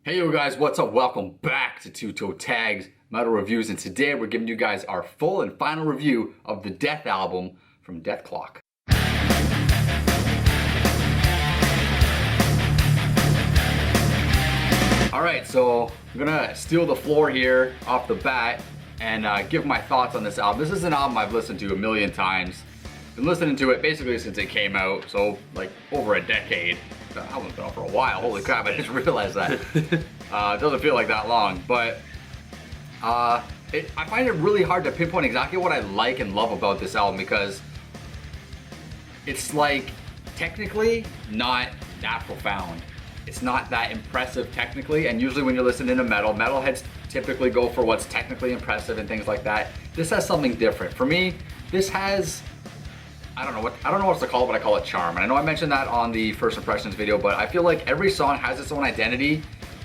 Hey you guys, what's up? Welcome back to Toe Tags Metal Reviews, and today we're giving you guys our full and final review of the Death album from Dethklok. Alright, so I'm gonna steal the floor here off the bat and give my thoughts on this album. This is an album I've listened to a million times. Been listening to it basically since it came out, so like over a decade. The album's been out for a while, holy crap, I just realized that. It doesn't feel like that long, but I find it really hard to pinpoint exactly what I like and love about this album because it's like technically not that profound. It's not that impressive technically, and usually when you're listening to metalheads typically go for what's technically impressive and things like that. This has something different. For me, this has, I don't know what to call it, but I call it charm. And I know I mentioned that on the first impressions video, but I feel like every song has its own identity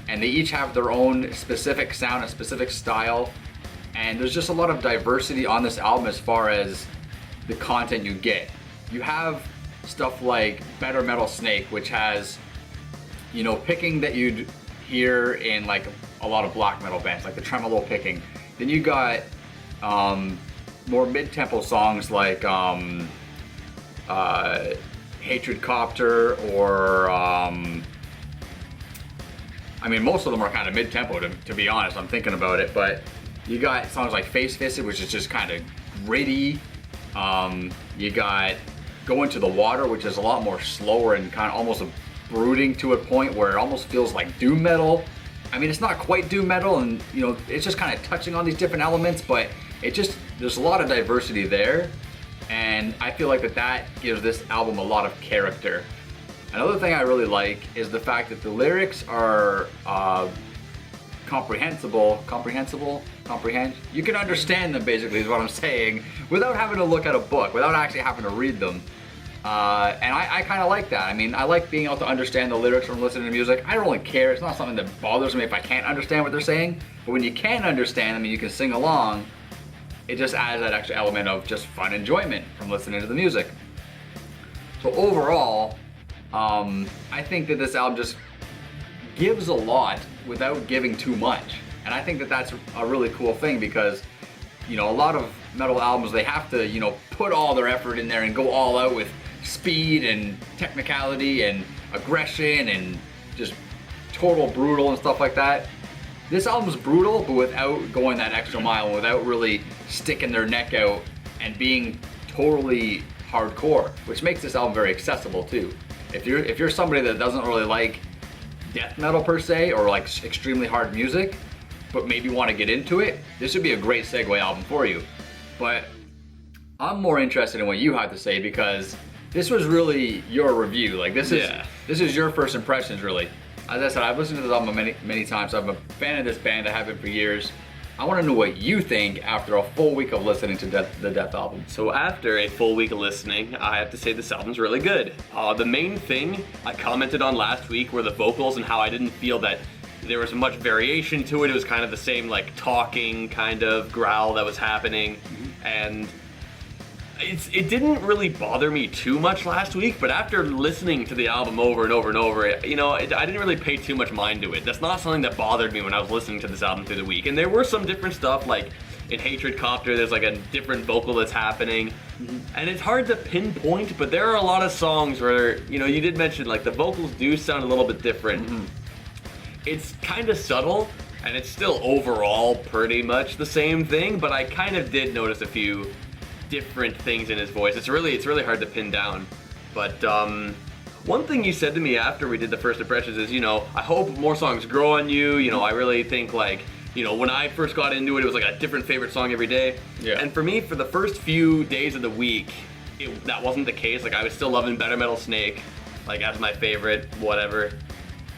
and they each have their own specific sound, a specific style. And there's just a lot of diversity on this album as far as the content you get. You have stuff like Better Metal Snake, which has, you know, picking that you'd hear in like a lot of black metal bands, like the tremolo picking. Then you got more mid-tempo songs like Hatred Copter, or I mean most of them are kind of mid-tempo to be honest, I'm thinking about it, but you got songs like Face Fisted, which is just kind of gritty. You got Go Into the Water, which is a lot more slower and kind of almost brooding to a point where it almost feels like doom metal. I mean, it's not quite doom metal, and you know, it's just kind of touching on these different elements, but it just, there's a lot of diversity there. And I feel like that gives this album a lot of character. Another thing I really like is the fact that the lyrics are comprehensible. You can understand them basically is what I'm saying, without having to look at a book, without actually having to read them. And I kind of like that. I mean, I like being able to understand the lyrics from listening to music. I don't really care. It's not something that bothers me if I can't understand what they're saying. But when you can understand them and you can sing along, it just adds that extra element of just fun enjoyment from listening to the music. So overall, I think that this album just gives a lot without giving too much. And I think that that's a really cool thing because, you know, a lot of metal albums, they have to, you know, put all their effort in there and go all out with speed and technicality and aggression and just total brutal and stuff like that. This album's brutal, but without going that extra mile, without really sticking their neck out and being totally hardcore, which makes this album very accessible too. If you're somebody that doesn't really like death metal per se, or like extremely hard music, but maybe want to get into it, this would be a great segue album for you. But I'm more interested in what you have to say because this was really your review. Like this is your first impressions really. As I said, I've listened to this album many times. I'm a fan of this band. I have been for years. I want to know what you think after a full week of listening to the Death album. So after a full week of listening, I have to say this album's really good. The main thing I commented on last week were the vocals and how I didn't feel that there was much variation to it. It was kind of the same like talking kind of growl that was happening. And it didn't really bother me too much last week, but after listening to the album over and over and over, you know, I didn't really pay too much mind to it. That's not something that bothered me when I was listening to this album through the week. And there were some different stuff, like in Hatred Copter, there's like a different vocal that's happening. And it's hard to pinpoint, but there are a lot of songs where, you know, you did mention like the vocals do sound a little bit different. It's kind of subtle, and it's still overall pretty much the same thing, but I kind of did notice a few different things in his voice. It's really hard to pin down. But one thing you said to me after we did the first impressions is, you know, I hope more songs grow on you. You know, I really think like, you know, when I first got into it, it was like a different favorite song every day. Yeah. And for me, for the first few days of the week, that wasn't the case. Like I was still loving Better Metal Snake, like as my favorite, whatever.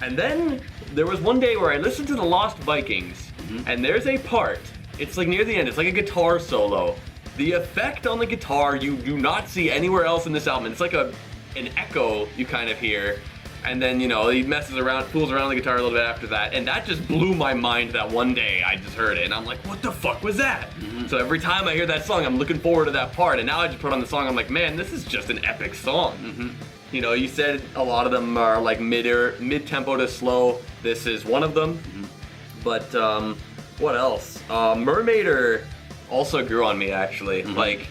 And then there was one day where I listened to the Lost Vikings, and there's a part, it's like near the end, it's like a guitar solo. The effect on the guitar you do not see anywhere else in this album. It's like an echo you kind of hear, and then, you know, he fools around the guitar a little bit after that, and that just blew my mind that one day I just heard it, and I'm like, what the fuck was that? So every time I hear that song, I'm looking forward to that part, and now I just put on the song, I'm like, man, this is just an epic song. You know, you said a lot of them are like mid-tempo to slow. This is one of them. But what else? Mermaider also grew on me, actually. Like,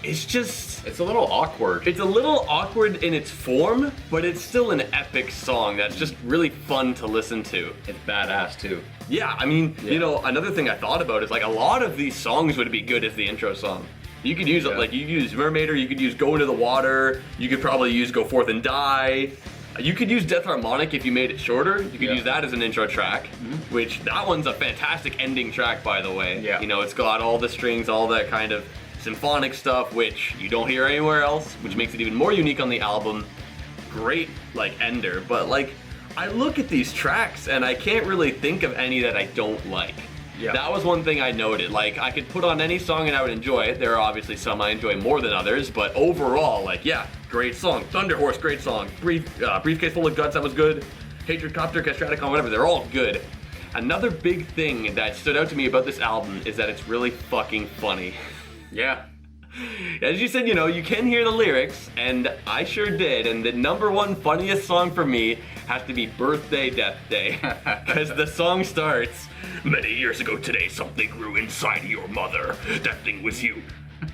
it's a little awkward. It's a little awkward in its form, but it's still an epic song that's just really fun to listen to. It's badass too. Yeah, I mean, you know, another thing I thought about is like a lot of these songs would be good as the intro song. You could use like you could use Mermaider, you could use Go Into the Water, you could probably use Go Forth and Die. You could use Death Harmonic if you made it shorter. You could use that as an intro track, which that one's a fantastic ending track, by the way. Yeah. You know, it's got all the strings, all that kind of symphonic stuff, which you don't hear anywhere else, which makes it even more unique on the album. Great, like, ender, but like, I look at these tracks and I can't really think of any that I don't like. Yeah. That was one thing I noted. Like, I could put on any song and I would enjoy it. There are obviously some I enjoy more than others, but overall, like, yeah, great song. Thunder Horse, great song. Briefcase Full of Guts, that was good. Hatred Copter, Castraticon, whatever, they're all good. Another big thing that stood out to me about this album is that it's really fucking funny. Yeah. As you said, you know, you can hear the lyrics, and I sure did, and the number one funniest song for me has to be Birthday Death Day, because the song starts, "Many years ago today, something grew inside of your mother. That thing was you."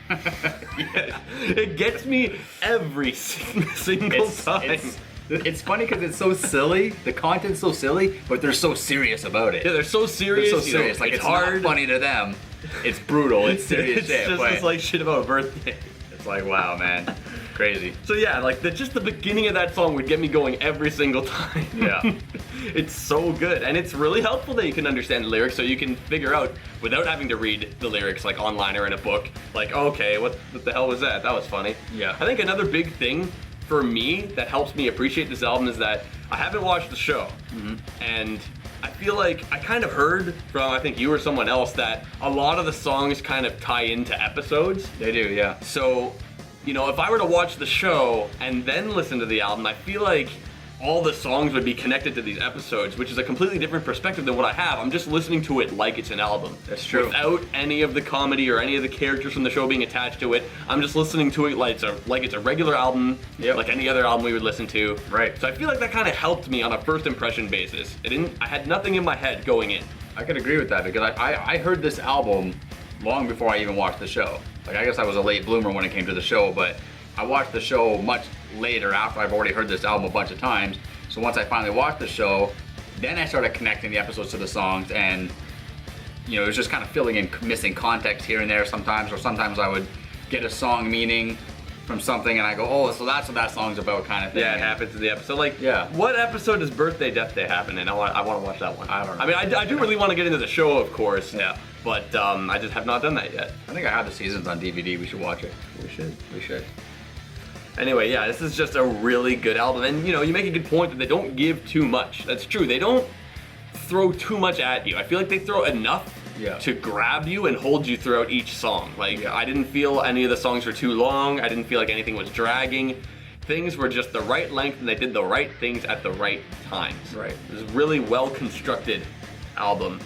Yeah. It gets me every single time. It's funny because it's so silly, the content's so silly, but they're so serious about it. Yeah, they're so serious. They're so serious, like it's hard. Not funny to them. It's brutal, it's serious shit. It's just like shit about a birthday. It's like, wow, man. Crazy. So yeah, like just the beginning of that song would get me going every single time. Yeah. It's so good, and it's really helpful that you can understand the lyrics, so you can figure out, without having to read the lyrics like online or in a book, like, okay, what the hell was that? That was funny. Yeah. I think another big thing for me that helps me appreciate this album is that I haven't watched the show, and I feel like I kind of heard from, I think you or someone else, that a lot of the songs kind of tie into episodes. They do, yeah. So, you know, if I were to watch the show and then listen to the album, I feel like all the songs would be connected to these episodes, which is a completely different perspective than what I have. I'm just listening to it like it's an album. That's true. Without any of the comedy or any of the characters from the show being attached to it. I'm just listening to it like it's a regular album, like any other album we would listen to. Right. So I feel like that kind of helped me on a first impression basis. I had nothing in my head going in. I could agree with that because I heard this album long before I even watched the show. Like, I guess I was a late bloomer when it came to the show, but I watched the show much later after I've already heard this album a bunch of times. So once I finally watched the show, then I started connecting the episodes to the songs, and you know, it was just kind of filling in missing context here and there sometimes, or sometimes I would get a song meaning from something and I go, oh, so that's what that song's about, kind of thing. Yeah, it happens in the episode. Like, yeah. What episode does Birthday Death Day happen in? I want to watch that one. I don't know. I mean, I do really want to get into the show, of course. Yeah. But I just have not done that yet. I think I have the seasons on DVD. We should watch it. We should. Anyway, yeah, this is just a really good album. And, you know, you make a good point that they don't give too much. That's true. They don't throw too much at you. I feel like they throw enough to grab you and hold you throughout each song. Like, I didn't feel any of the songs were too long. I didn't feel like anything was dragging. Things were just the right length, and they did the right things at the right times. Right. It was a really well-constructed album.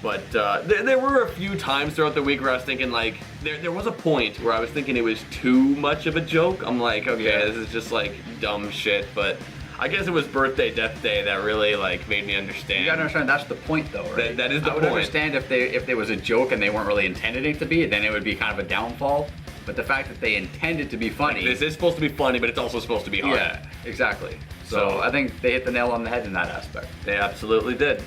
But there were a few times throughout the week where I was thinking, like, there was a point where I was thinking it was too much of a joke. I'm like, okay, this is just, like, dumb shit. But I guess it was Birthday Death Day that really, like, made me understand. You gotta understand, that's the point, though, right? That is the point. I would understand if there was a joke and they weren't really intending it to be, then it would be kind of a downfall. But the fact that they intended to be funny... Like, this is supposed to be funny, but it's also supposed to be hard. Yeah, exactly. So I think they hit the nail on the head in that aspect. They absolutely did.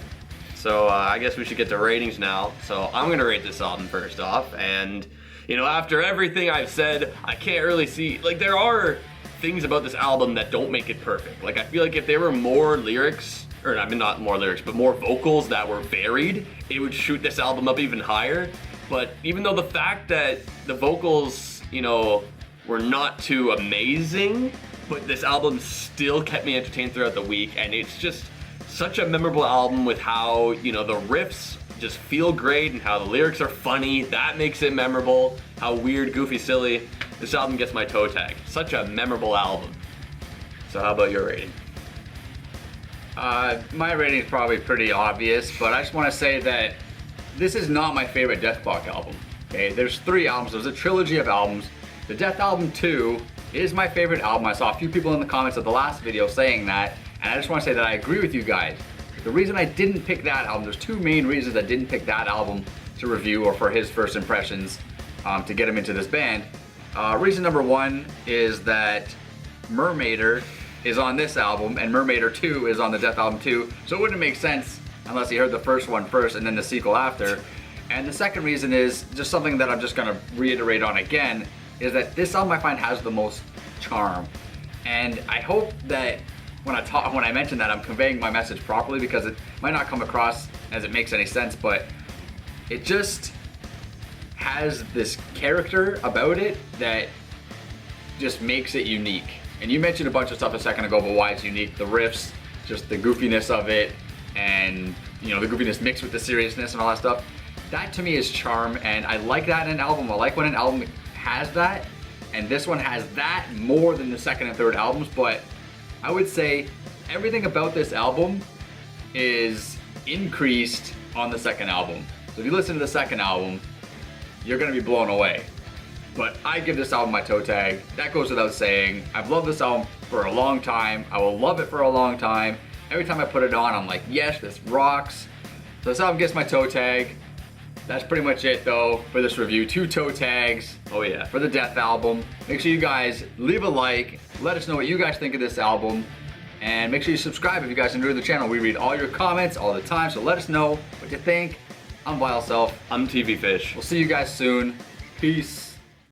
So I guess we should get to ratings now. So I'm gonna rate this album first off, and you know, after everything I've said, I can't really see, like, there are things about this album that don't make it perfect. Like, I feel like if there were more lyrics, or I mean not more lyrics, but more vocals that were varied, it would shoot this album up even higher. But even though the fact that the vocals, you know, were not too amazing, but this album still kept me entertained throughout the week, and it's just such a memorable album with how, you know, the riffs just feel great and how the lyrics are funny. That makes it memorable. How weird, goofy, silly. This album gets my toe tag. Such a memorable album. So how about your rating? My rating is probably pretty obvious, but I just want to say that this is not my favorite Dethklok album. Okay, there's 3 albums. There's a trilogy of albums. The Death Album 2 It is my favorite album. I saw a few people in the comments of the last video saying that, and I just want to say that I agree with you guys. The reason I didn't pick that album, there's two main reasons I didn't pick that album to review or for his first impressions to get him into this band. Reason number one is that Mermaider is on this album and Mermaider 2 is on the Dethalbum 2, so it wouldn't make sense unless you heard the first one first and then the sequel after. And the second reason is just something that I'm just gonna reiterate on again, is that this album I find has the most charm. And I hope that when I mention that, I'm conveying my message properly, because it might not come across as it makes any sense, but it just has this character about it that just makes it unique. And you mentioned a bunch of stuff a second ago about why it's unique. The riffs, just the goofiness of it, and you know, the goofiness mixed with the seriousness and all that stuff. That to me is charm, and I like that in an album. I like when an album has that, and this one has that more than the second and third albums, but I would say everything about this album is increased on the second album. So if you listen to the second album, you're gonna be blown away. But I give this album my toe tag. That goes without saying. I've loved this album for a long time. I will love it for a long time. Every time I put it on, I'm like, yes, this rocks. So this album gets my toe tag. That's pretty much it though for this review. 2 toe tags. Oh yeah. For the Dethalbum. Make sure you guys leave a like. Let us know what you guys think of this album. And make sure you subscribe if you guys enjoy the channel. We read all your comments all the time, so let us know what you think. I'm Vile Self. I'm TV Fish. We'll see you guys soon. Peace.